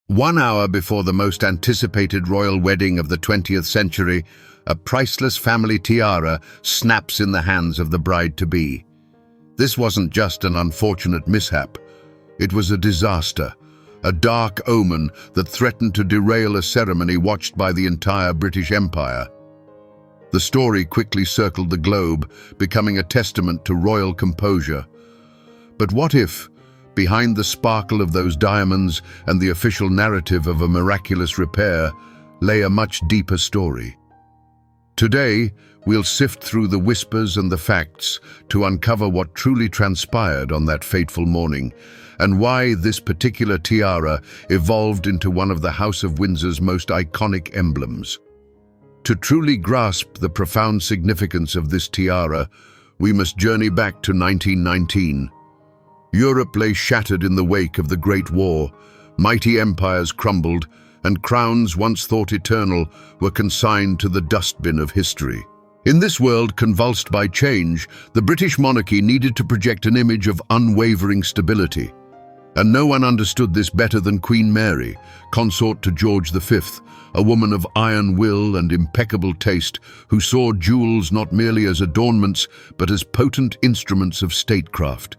1 hour before the most anticipated royal wedding of the 20th century, a priceless family tiara snaps in the hands of the bride-to-be. This wasn't just an unfortunate mishap. It was a disaster, a dark omen that threatened to derail a ceremony watched by the entire British Empire. The story quickly circled the globe, becoming a testament to royal composure. But what if, behind the sparkle of those diamonds and the official narrative of a miraculous repair, lay a much deeper story? Today, we'll sift through the whispers and the facts to uncover what truly transpired on that fateful morning, and why this particular tiara evolved into one of the House of Windsor's most iconic emblems. To truly grasp the profound significance of this tiara, we must journey back to 1919. Europe lay shattered in the wake of the Great War. Mighty empires crumbled, and crowns once thought eternal were consigned to the dustbin of history. In this world convulsed by change, the British monarchy needed to project an image of unwavering stability. And no one understood this better than Queen Mary, consort to George V, a woman of iron will and impeccable taste who saw jewels not merely as adornments but as potent instruments of statecraft.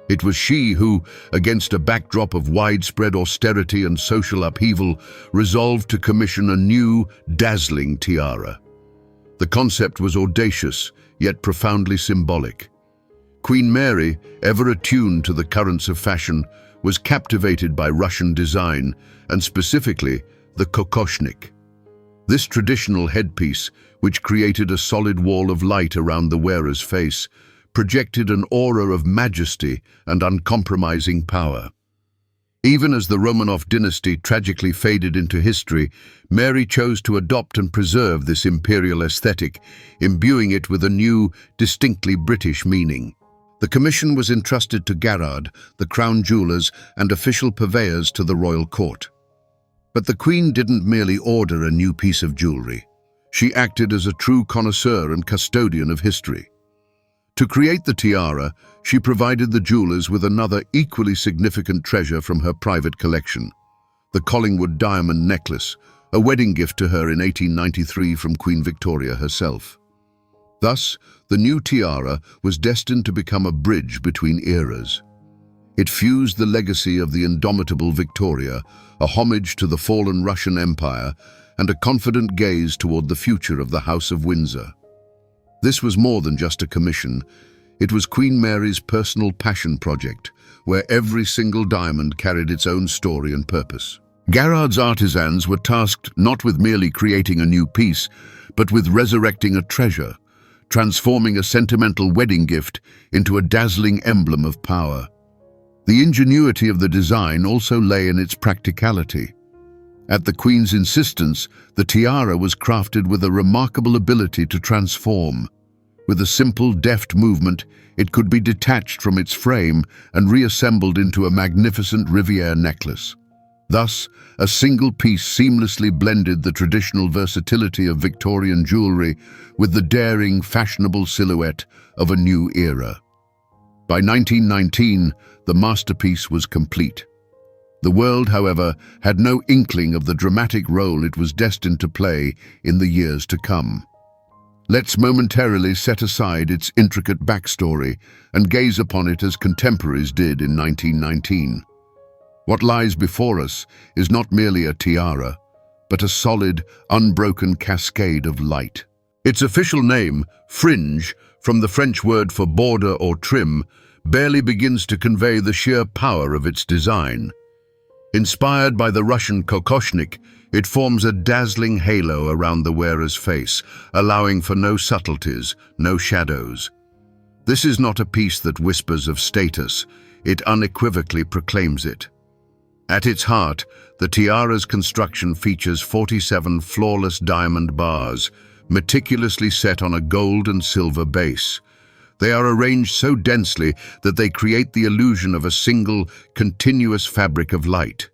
It was she who, against a backdrop of widespread austerity and social upheaval, resolved to commission a new, dazzling tiara. The concept was audacious, yet profoundly symbolic. Queen Mary, ever attuned to the currents of fashion, was captivated by Russian design, and specifically the Kokoshnik. This traditional headpiece, which created a solid wall of light around the wearer's face, projected an aura of majesty and uncompromising power. Even as the Romanov dynasty tragically faded into history, Mary chose to adopt and preserve this imperial aesthetic, imbuing it with a new, distinctly British meaning. The commission was entrusted to Garrard, the crown jewelers and official purveyors to the royal court. But the Queen didn't merely order a new piece of jewelry. She acted as a true connoisseur and custodian of history. To create the tiara, she provided the jewelers with another equally significant treasure from her private collection, the Collingwood diamond necklace, a wedding gift to her in 1893 from Queen Victoria herself. Thus, the new tiara was destined to become a bridge between eras. It fused the legacy of the indomitable Victoria, a homage to the fallen Russian Empire, and a confident gaze toward the future of the House of Windsor. This was more than just a commission. It was Queen Mary's personal passion project, where every single diamond carried its own story and purpose. Garrard's artisans were tasked not with merely creating a new piece, but with resurrecting a treasure, transforming a sentimental wedding gift into a dazzling emblem of power. The ingenuity of the design also lay in its practicality. At the Queen's insistence, the tiara was crafted with a remarkable ability to transform. With a simple, deft movement, it could be detached from its frame and reassembled into a magnificent Riviere necklace. Thus, a single piece seamlessly blended the traditional versatility of Victorian jewelry with the daring, fashionable silhouette of a new era. By 1919, the masterpiece was complete. The world, however, had no inkling of the dramatic role it was destined to play in the years to come. Let's momentarily set aside its intricate backstory and gaze upon it as contemporaries did in 1919. What lies before us is not merely a tiara, but a solid, unbroken cascade of light. Its official name, Fringe, from the French word for border or trim, barely begins to convey the sheer power of its design. Inspired by the Russian Kokoshnik, it forms a dazzling halo around the wearer's face, allowing for no subtleties, no shadows. This is not a piece that whispers of status, it unequivocally proclaims it. At its heart, the tiara's construction features 47 flawless diamond bars, meticulously set on a gold and silver base. They are arranged so densely that they create the illusion of a single, continuous fabric of light.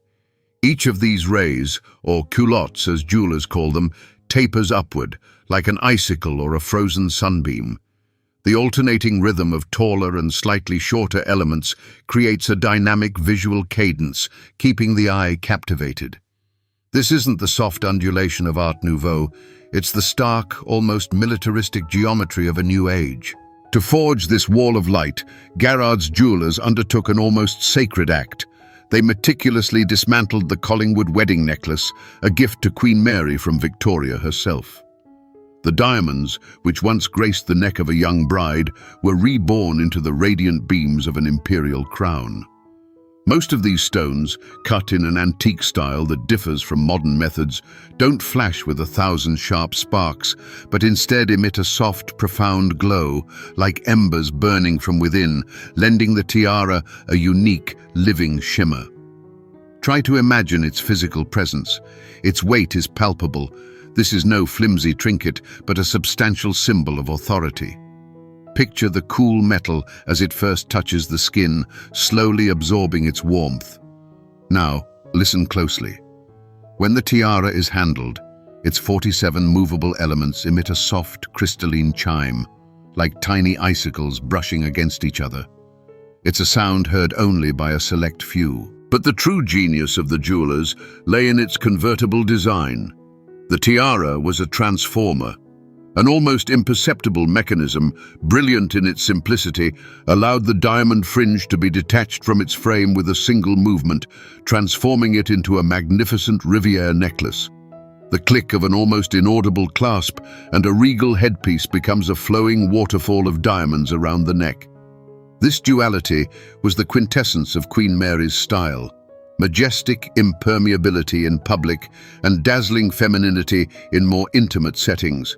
Each of these rays, or culottes as jewelers call them, tapers upward, like an icicle or a frozen sunbeam. The alternating rhythm of taller and slightly shorter elements creates a dynamic visual cadence, keeping the eye captivated. This isn't the soft undulation of Art Nouveau, it's the stark, almost militaristic geometry of a new age. To forge this wall of light, Garrard's jewelers undertook an almost sacred act. They meticulously dismantled the Collingwood wedding necklace, a gift to Queen Mary from Victoria herself. The diamonds, which once graced the neck of a young bride, were reborn into the radiant beams of an imperial crown. Most of these stones, cut in an antique style that differs from modern methods, don't flash with 1,000 sharp sparks, but instead emit a soft, profound glow, like embers burning from within, lending the tiara a unique, living shimmer. Try to imagine its physical presence. Its weight is palpable. This is no flimsy trinket, but a substantial symbol of authority. Picture the cool metal as it first touches the skin, slowly absorbing its warmth. Now, listen closely. When the tiara is handled, its 47 movable elements emit a soft, crystalline chime, like tiny icicles brushing against each other. It's a sound heard only by a select few. But the true genius of the jewelers lay in its convertible design. The tiara was a transformer. An almost imperceptible mechanism, brilliant in its simplicity, allowed the diamond fringe to be detached from its frame with a single movement, transforming it into a magnificent Riviere necklace. The click of an almost inaudible clasp, and a regal headpiece becomes a flowing waterfall of diamonds around the neck. This duality was the quintessence of Queen Mary's style. Majestic impermeability in public and dazzling femininity in more intimate settings.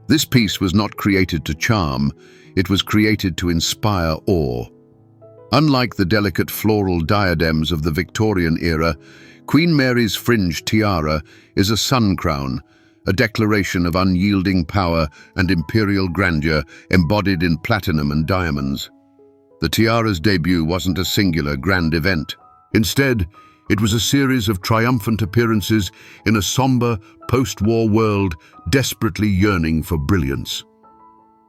This piece was not created to charm, it was created to inspire awe. Unlike the delicate floral diadems of the Victorian era, Queen Mary's fringe tiara is a sun crown, a declaration of unyielding power and imperial grandeur embodied in platinum and diamonds. The tiara's debut wasn't a singular grand event. Instead, it was a series of triumphant appearances in a somber, post-war world desperately yearning for brilliance.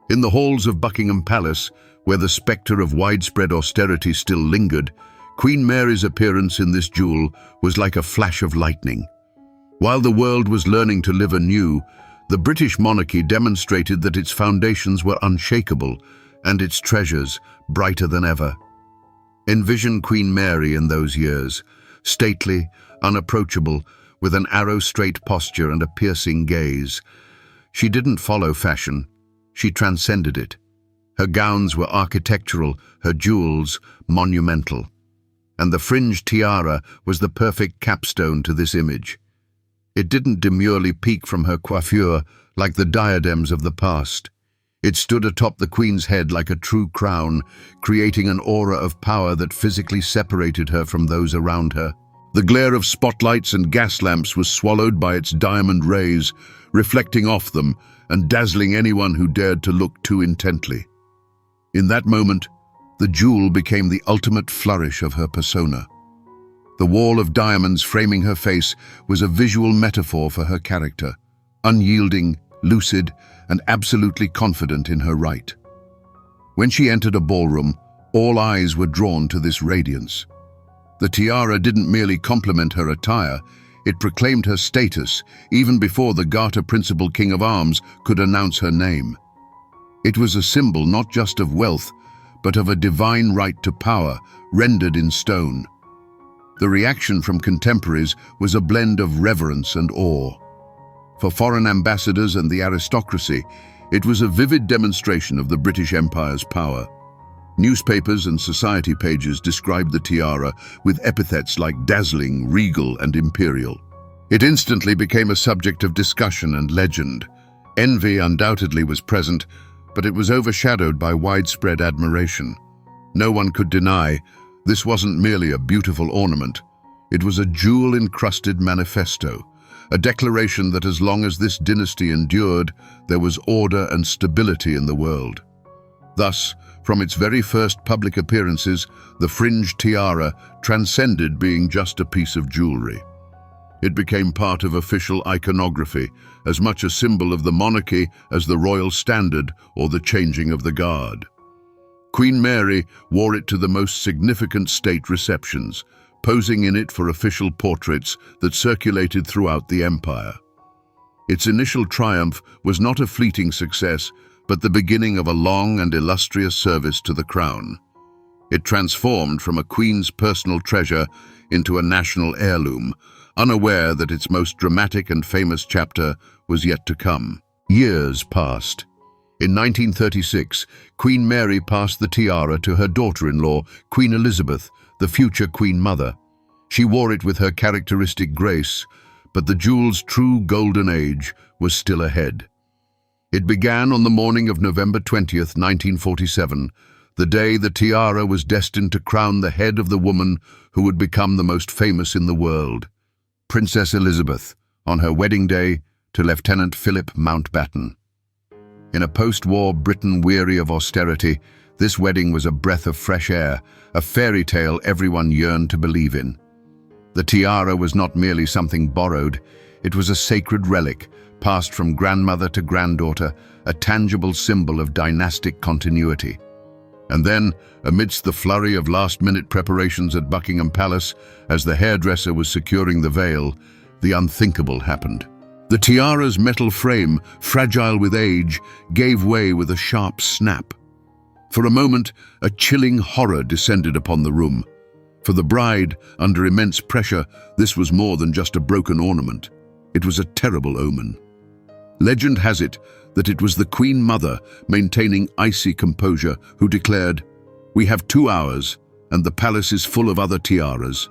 In the halls of Buckingham Palace, where the spectre of widespread austerity still lingered, Queen Mary's appearance in this jewel was like a flash of lightning. While the world was learning to live anew, the British monarchy demonstrated that its foundations were unshakable and its treasures brighter than ever. Envision Queen Mary in those years, stately, unapproachable, with an arrow-straight posture and a piercing gaze. She didn't follow fashion, she transcended it. Her gowns were architectural, her jewels monumental. And the fringe tiara was the perfect capstone to this image. It didn't demurely peek from her coiffure like the diadems of the past. It stood atop the Queen's head like a true crown, creating an aura of power that physically separated her from those around her. The glare of spotlights and gas lamps was swallowed by its diamond rays, reflecting off them and dazzling anyone who dared to look too intently. In that moment, the jewel became the ultimate flourish of her persona. The wall of diamonds framing her face was a visual metaphor for her character, unyielding, lucid, and absolutely confident in her right. When she entered a ballroom, all eyes were drawn to this radiance. The tiara didn't merely complement her attire, it proclaimed her status even before the Garter Principal King of Arms could announce her name. It was a symbol not just of wealth, but of a divine right to power, rendered in stone. The reaction from contemporaries was a blend of reverence and awe. For foreign ambassadors and the aristocracy, it was a vivid demonstration of the British Empire's power. Newspapers and society pages described the tiara with epithets like dazzling, regal, and imperial. It instantly became a subject of discussion and legend. Envy undoubtedly was present, but it was overshadowed by widespread admiration. No one could deny this wasn't merely a beautiful ornament. It was a jewel-encrusted manifesto, a declaration that as long as this dynasty endured, there was order and stability in the world. Thus, from its very first public appearances, the fringe tiara transcended being just a piece of jewelry. It became part of official iconography, as much a symbol of the monarchy as the royal standard or the changing of the guard. Queen Mary wore it to the most significant state receptions, posing in it for official portraits that circulated throughout the empire. Its initial triumph was not a fleeting success, but the beginning of a long and illustrious service to the crown. It transformed from a queen's personal treasure into a national heirloom, unaware that its most dramatic and famous chapter was yet to come. Years passed. In 1936, Queen Mary passed the tiara to her daughter-in-law, Queen Elizabeth, the future Queen Mother. She wore it with her characteristic grace, but the jewel's true golden age was still ahead. It began on the morning of November 20th, 1947, the day the tiara was destined to crown the head of the woman who would become the most famous in the world, Princess Elizabeth, on her wedding day to Lieutenant Philip Mountbatten. In a post-war Britain weary of austerity, this wedding was a breath of fresh air, a fairy tale everyone yearned to believe in. The tiara was not merely something borrowed, it was a sacred relic, passed from grandmother to granddaughter, a tangible symbol of dynastic continuity. And then, amidst the flurry of last-minute preparations at Buckingham Palace, as the hairdresser was securing the veil, the unthinkable happened. The tiara's metal frame, fragile with age, gave way with a sharp snap. For a moment, a chilling horror descended upon the room. For the bride, under immense pressure, this was more than just a broken ornament. It was a terrible omen. Legend has it that it was the Queen Mother, maintaining icy composure, who declared, "We have 2 hours, and the palace is full of other tiaras."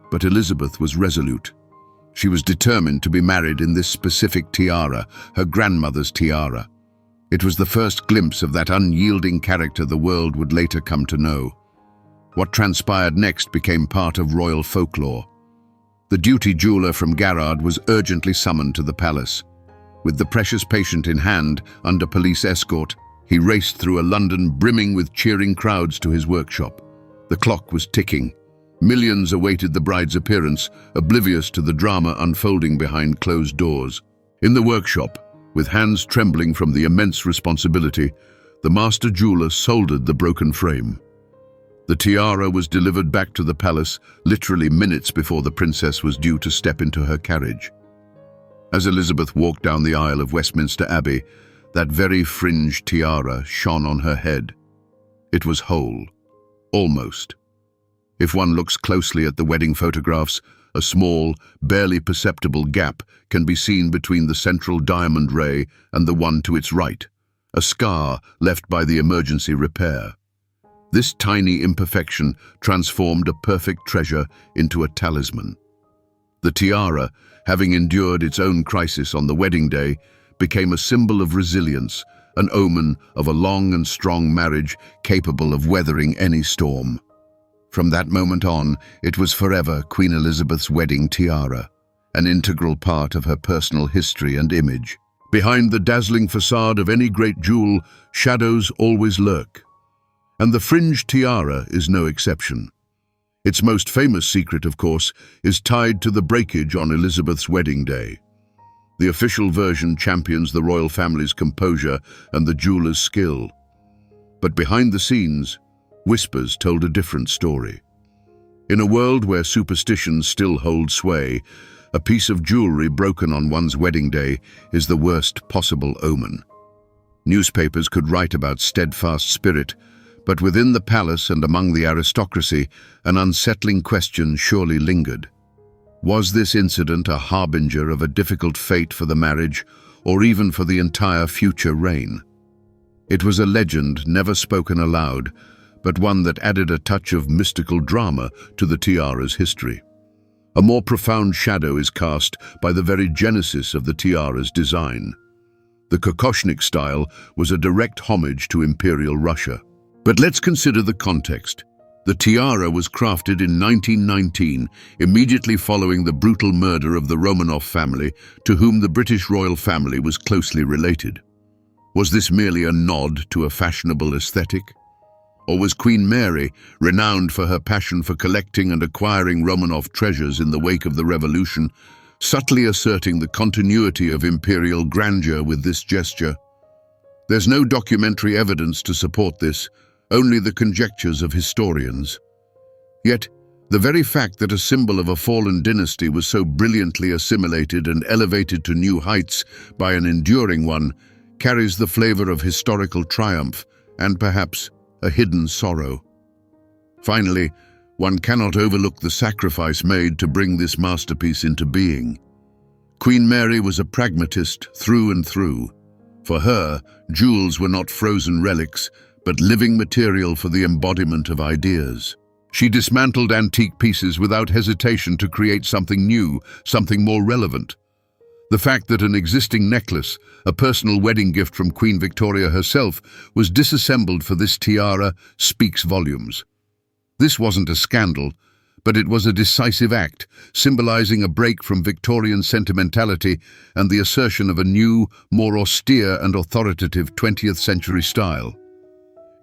But Elizabeth was resolute. She was determined to be married in this specific tiara, her grandmother's tiara. It was the first glimpse of that unyielding character the world would later come to know. What transpired next became part of royal folklore. The duty jeweler from Garrard was urgently summoned to the palace. With the precious patient in hand, under police escort, he raced through a London brimming with cheering crowds to his workshop. The clock was ticking. Millions awaited the bride's appearance, oblivious to the drama unfolding behind closed doors. In the workshop, with hands trembling from the immense responsibility, the master jeweler soldered the broken frame. The tiara was delivered back to the palace literally minutes before the princess was due to step into her carriage. As Elizabeth walked down the aisle of Westminster Abbey, that very fringe tiara shone on her head. It was whole. Almost. If one looks closely at the wedding photographs, a small, barely perceptible gap can be seen between the central diamond ray and the one to its right, a scar left by the emergency repair. This tiny imperfection transformed a perfect treasure into a talisman. The tiara, having endured its own crisis on the wedding day, became a symbol of resilience, an omen of a long and strong marriage capable of weathering any storm. From that moment on, it was forever Queen Elizabeth's wedding tiara, an integral part of her personal history and image. Behind the dazzling facade of any great jewel, shadows always lurk. And the fringe tiara is no exception. Its most famous secret, of course, is tied to the breakage on Elizabeth's wedding day. The official version champions the royal family's composure and the jeweler's skill. But behind the scenes, whispers told a different story. In a world where superstitions still hold sway, a piece of jewelry broken on one's wedding day is the worst possible omen. Newspapers could write about steadfast spirit, but within the palace and among the aristocracy, an unsettling question surely lingered. Was this incident a harbinger of a difficult fate for the marriage, or even for the entire future reign? It was a legend never spoken aloud, but one that added a touch of mystical drama to the tiara's history. A more profound shadow is cast by the very genesis of the tiara's design. The Kokoshnik style was a direct homage to Imperial Russia. But let's consider the context. The tiara was crafted in 1919, immediately following the brutal murder of the Romanov family, to whom the British royal family was closely related. Was this merely a nod to a fashionable aesthetic? Or was Queen Mary, renowned for her passion for collecting and acquiring Romanov treasures in the wake of the revolution, subtly asserting the continuity of imperial grandeur with this gesture? There's no documentary evidence to support this, only the conjectures of historians. Yet, the very fact that a symbol of a fallen dynasty was so brilliantly assimilated and elevated to new heights by an enduring one carries the flavor of historical triumph and perhaps a hidden sorrow. Finally, one cannot overlook the sacrifice made to bring this masterpiece into being. Queen Mary was a pragmatist through and through. For her, jewels were not frozen relics, but living material for the embodiment of ideas. She dismantled antique pieces without hesitation to create something new, something more relevant. The fact that an existing necklace, a personal wedding gift from Queen Victoria herself, was disassembled for this tiara speaks volumes. This wasn't a scandal, but it was a decisive act, symbolizing a break from Victorian sentimentality and the assertion of a new, more austere and authoritative 20th century style.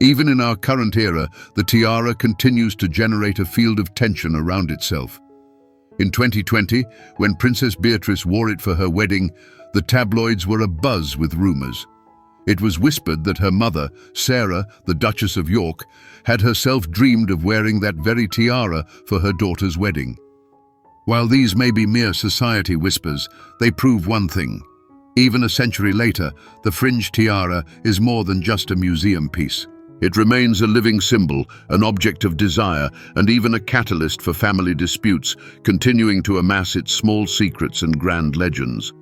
Even in our current era, the tiara continues to generate a field of tension around itself. In 2020, when Princess Beatrice wore it for her wedding, the tabloids were abuzz with rumors. It was whispered that her mother, Sarah, the Duchess of York, had herself dreamed of wearing that very tiara for her daughter's wedding. While these may be mere society whispers, they prove one thing. Even a century later, the Fringe tiara is more than just a museum piece. It remains a living symbol, an object of desire, and even a catalyst for family disputes, continuing to amass its small secrets and grand legends.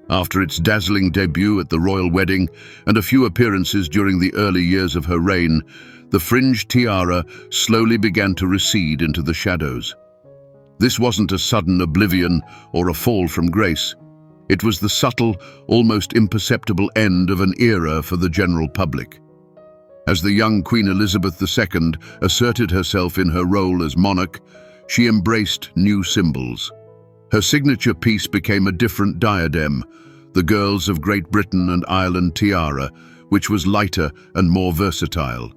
After its dazzling debut at the royal wedding and a few appearances during the early years of her reign, the Fringe tiara slowly began to recede into the shadows. This wasn't a sudden oblivion or a fall from grace. It was the subtle, almost imperceptible end of an era for the general public. As the young Queen Elizabeth II asserted herself in her role as monarch, she embraced new symbols. Her signature piece became a different diadem, the Girls of Great Britain and Ireland tiara, which was lighter and more versatile.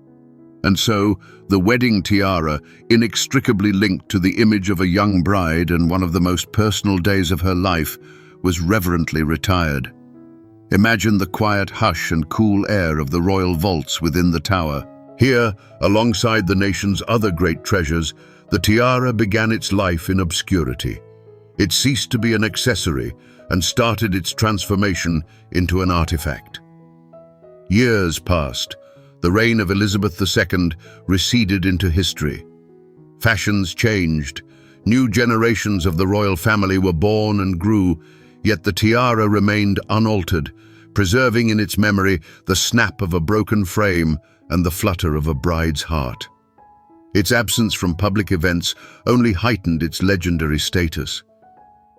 And so, the wedding tiara, inextricably linked to the image of a young bride and one of the most personal days of her life, was reverently retired. Imagine the quiet hush and cool air of the royal vaults within the tower. Here, alongside the nation's other great treasures, the tiara began its life in obscurity. It ceased to be an accessory and started its transformation into an artifact. Years passed. The reign of Elizabeth II receded into history. Fashions changed. New generations of the royal family were born and grew, yet the tiara remained unaltered, preserving in its memory the snap of a broken frame and the flutter of a bride's heart. Its absence from public events only heightened its legendary status.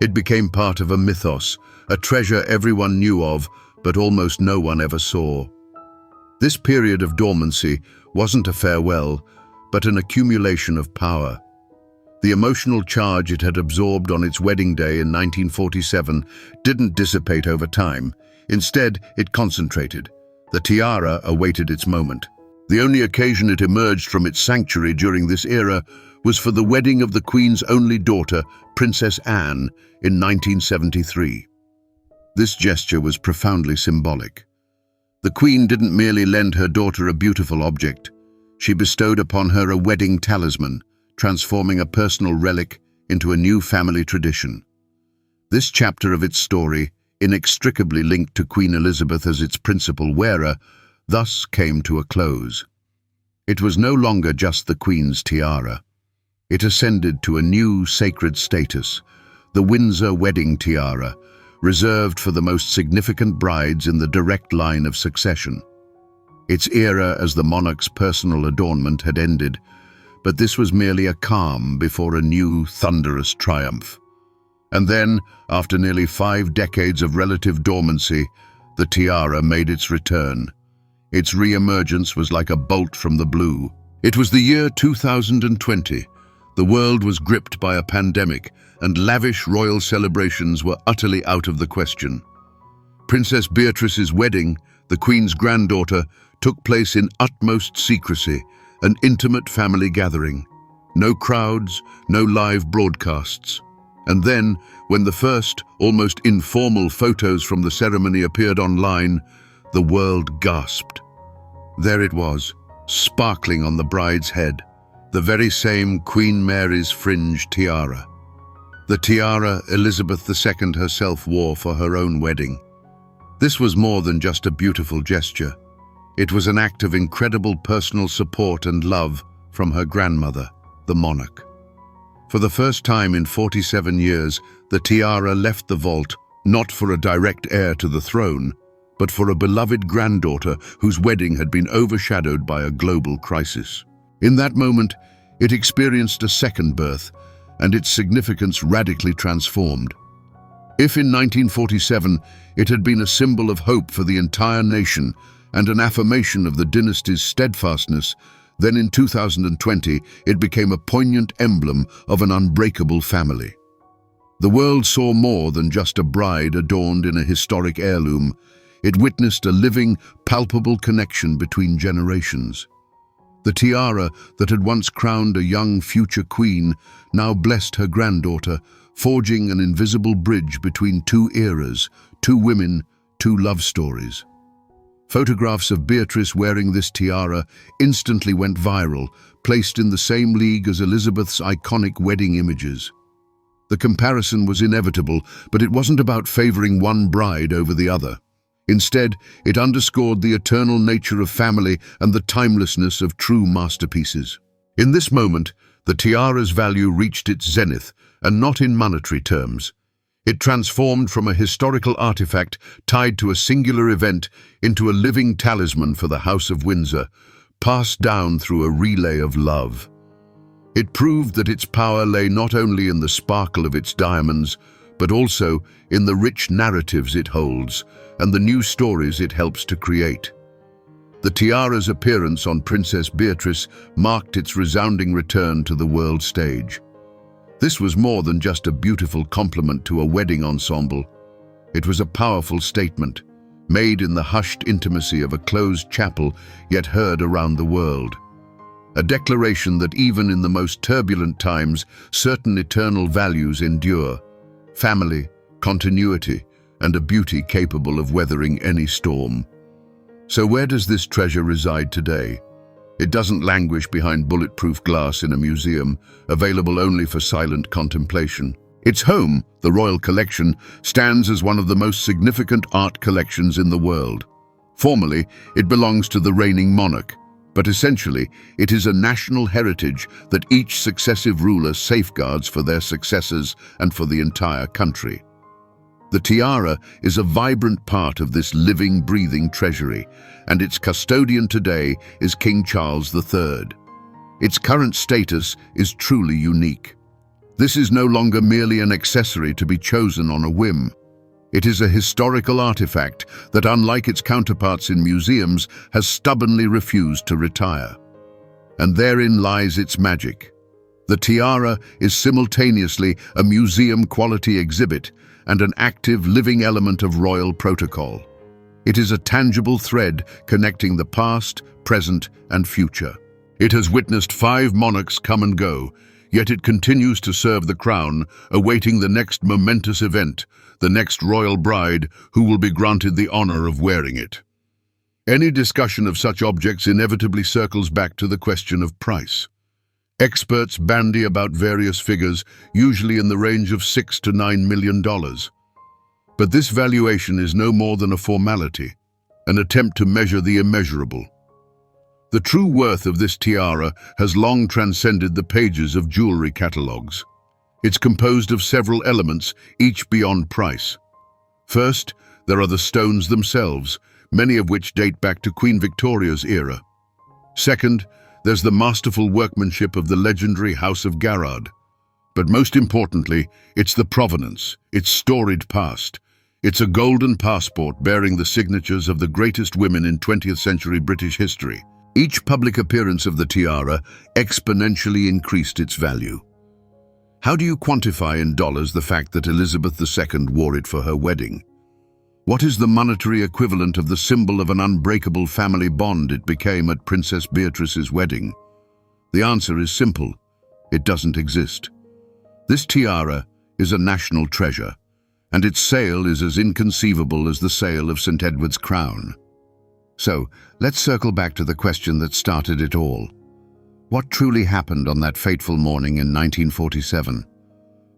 It became part of a mythos, a treasure everyone knew of, but almost no one ever saw. This period of dormancy wasn't a farewell, but an accumulation of power. The emotional charge it had absorbed on its wedding day in 1947 didn't dissipate over time. Instead, it concentrated. The tiara awaited its moment. The only occasion it emerged from its sanctuary during this era was for the wedding of the Queen's only daughter, Princess Anne, in 1973. This gesture was profoundly symbolic. The Queen didn't merely lend her daughter a beautiful object. She bestowed upon her a wedding talisman, transforming a personal relic into a new family tradition. This chapter of its story, inextricably linked to Queen Elizabeth as its principal wearer, thus came to a close. It was no longer just the Queen's tiara. It ascended to a new sacred status, the Windsor wedding tiara, reserved for the most significant brides in the direct line of succession. Its era as the monarch's personal adornment had ended, but this was merely a calm before a new, thunderous triumph. And then, after nearly 5 decades of relative dormancy, the tiara made its return. Its re-emergence was like a bolt from the blue. It was the year 2020. The world was gripped by a pandemic, and lavish royal celebrations were utterly out of the question. Princess Beatrice's wedding, the Queen's granddaughter, took place in utmost secrecy, an intimate family gathering. No crowds, no live broadcasts. And then, when the first, almost informal photos from the ceremony appeared online, the world gasped. There it was, sparkling on the bride's head, the very same Queen Mary's fringe tiara. The tiara Elizabeth II herself wore for her own wedding. This was more than just a beautiful gesture. It was an act of incredible personal support and love from her grandmother, the monarch. For the first time in 47 years, the tiara left the vault not for a direct heir to the throne, but for a beloved granddaughter whose wedding had been overshadowed by a global crisis. In that moment, it experienced a second birth, and its significance radically transformed. If in 1947 it had been a symbol of hope for the entire nation and an affirmation of the dynasty's steadfastness, then in 2020 it became a poignant emblem of an unbreakable family. The world saw more than just a bride adorned in a historic heirloom. It witnessed a living, palpable connection between generations. The tiara that had once crowned a young future queen now blessed her granddaughter, forging an invisible bridge between two eras, two women, two love stories. Photographs of Beatrice wearing this tiara instantly went viral, placed in the same league as Elizabeth's iconic wedding images. The comparison was inevitable, but it wasn't about favoring one bride over the other. Instead, it underscored the eternal nature of family and the timelessness of true masterpieces. In this moment, the tiara's value reached its zenith, and not in monetary terms. It transformed from a historical artifact tied to a singular event into a living talisman for the House of Windsor, passed down through a relay of love. It proved that its power lay not only in the sparkle of its diamonds, but also in the rich narratives it holds and the new stories it helps to create. The tiara's appearance on Princess Beatrice marked its resounding return to the world stage. This was more than just a beautiful compliment to a wedding ensemble. It was a powerful statement, made in the hushed intimacy of a closed chapel, yet heard around the world. A declaration that even in the most turbulent times, certain eternal values endure: family, continuity, and a beauty capable of weathering any storm. So where does this treasure reside today? It doesn't languish behind bulletproof glass in a museum, available only for silent contemplation. Its home, the Royal Collection, stands as one of the most significant art collections in the world. Formally, it belongs to the reigning monarch, but essentially, it is a national heritage that each successive ruler safeguards for their successors and for the entire country. The tiara is a vibrant part of this living, breathing treasury, and its custodian today is King Charles III. Its current status is truly unique. This is no longer merely an accessory to be chosen on a whim. It is a historical artifact that, unlike its counterparts in museums, has stubbornly refused to retire. And therein lies its magic. The tiara is simultaneously a museum-quality exhibit and an active, living element of royal protocol. It is a tangible thread connecting the past, present, and future. It has witnessed 5 monarchs come and go, yet it continues to serve the crown, awaiting the next momentous event, the next royal bride who will be granted the honor of wearing it. Any discussion of such objects inevitably circles back to the question of price. Experts bandy about various figures, usually in the range of $6 to $9 million. But this valuation is no more than a formality, an attempt to measure the immeasurable. The true worth of this tiara has long transcended the pages of jewelry catalogues. It's composed of several elements, each beyond price. First, there are the stones themselves, many of which date back to Queen Victoria's era. Second, there's the masterful workmanship of the legendary House of Garrard. But most importantly, it's the provenance, its storied past. It's a golden passport bearing the signatures of the greatest women in 20th century British history. Each public appearance of the tiara exponentially increased its value. How do you quantify in dollars the fact that Elizabeth II wore it for her wedding? What is the monetary equivalent of the symbol of an unbreakable family bond it became at Princess Beatrice's wedding? The answer is simple. It doesn't exist. This tiara is a national treasure, and its sale is as inconceivable as the sale of St. Edward's crown. So, let's circle back to the question that started it all. What truly happened on that fateful morning in 1947?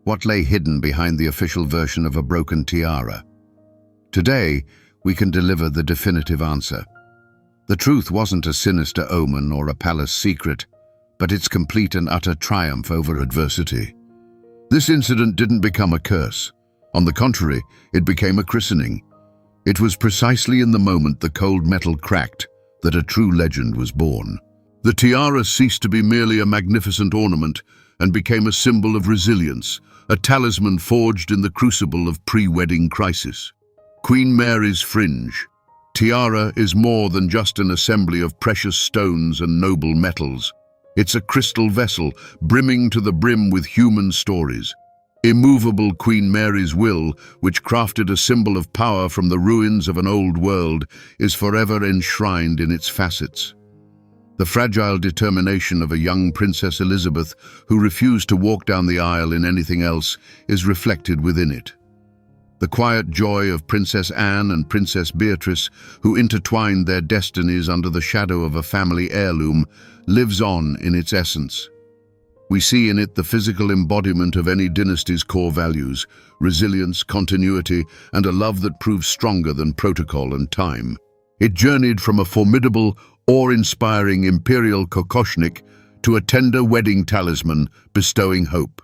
What lay hidden behind the official version of a broken tiara? Today, we can deliver the definitive answer. The truth wasn't a sinister omen or a palace secret, but its complete and utter triumph over adversity. This incident didn't become a curse. On the contrary, it became a christening. It was precisely in the moment the cold metal cracked that a true legend was born. The tiara ceased to be merely a magnificent ornament and became a symbol of resilience, a talisman forged in the crucible of pre-wedding crisis. Queen Mary's Fringe. Tiara is more than just an assembly of precious stones and noble metals. It's a crystal vessel, brimming to the brim with human stories. Immovable Queen Mary's will, which crafted a symbol of power from the ruins of an old world, is forever enshrined in its facets. The fragile determination of a young Princess Elizabeth, who refused to walk down the aisle in anything else, is reflected within it. The quiet joy of Princess Anne and Princess Beatrice, who intertwined their destinies under the shadow of a family heirloom, lives on in its essence. We see in it the physical embodiment of any dynasty's core values: resilience, continuity, and a love that proves stronger than protocol and time. It journeyed from a formidable, awe-inspiring imperial Kokoshnik to a tender wedding talisman bestowing hope.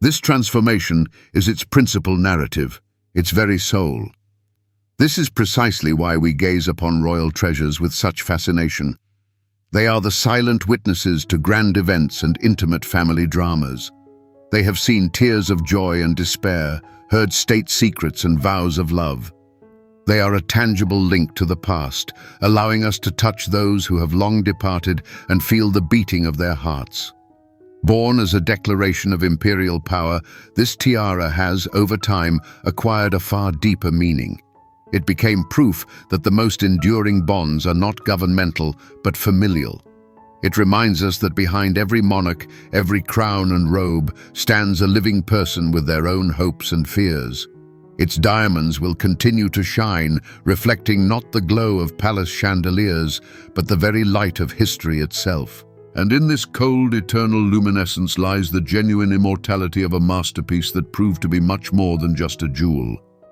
This transformation is its principal narrative, its very soul. This is precisely why we gaze upon royal treasures with such fascination. They are the silent witnesses to grand events and intimate family dramas. They have seen tears of joy and despair, heard state secrets and vows of love. They are a tangible link to the past, allowing us to touch those who have long departed and feel the beating of their hearts. Born as a declaration of imperial power, this tiara has, over time, acquired a far deeper meaning. It became proof that the most enduring bonds are not governmental, but familial. It reminds us that behind every monarch, every crown and robe, stands a living person with their own hopes and fears. Its diamonds will continue to shine, reflecting not the glow of palace chandeliers, but the very light of history itself. And in this cold, eternal luminescence lies the genuine immortality of a masterpiece that proved to be much more than just a jewel.